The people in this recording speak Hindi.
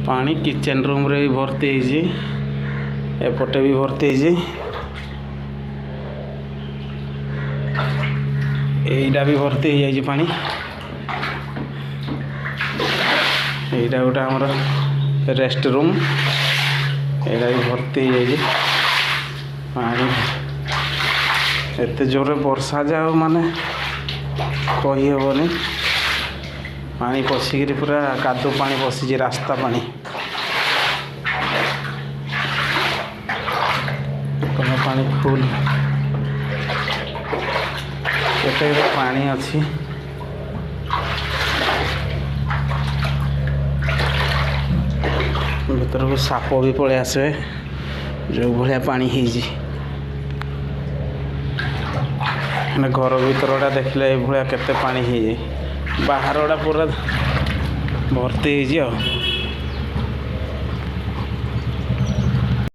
पानी किचन रूम रे भी भर्ती है, एपटे भी भर्ती है, एटा भी भर्ती हो जाए पानी। एटा गोटे आमर रेस्ट रूम, एटा भी भर्ती हो जाए पानी। एते जोरे वर्षा जाओ माने कही हेबनी, पानी पशिकी पूरा कादू पानी पशिची, रास्ता पानी पानी फुल केते पानी अच्छी। भीतर को साप भी पड़े आसे जो भाया पानी है। घर भीतर देखले भाया केते पानी है, बाहर पूरा भर्ती है।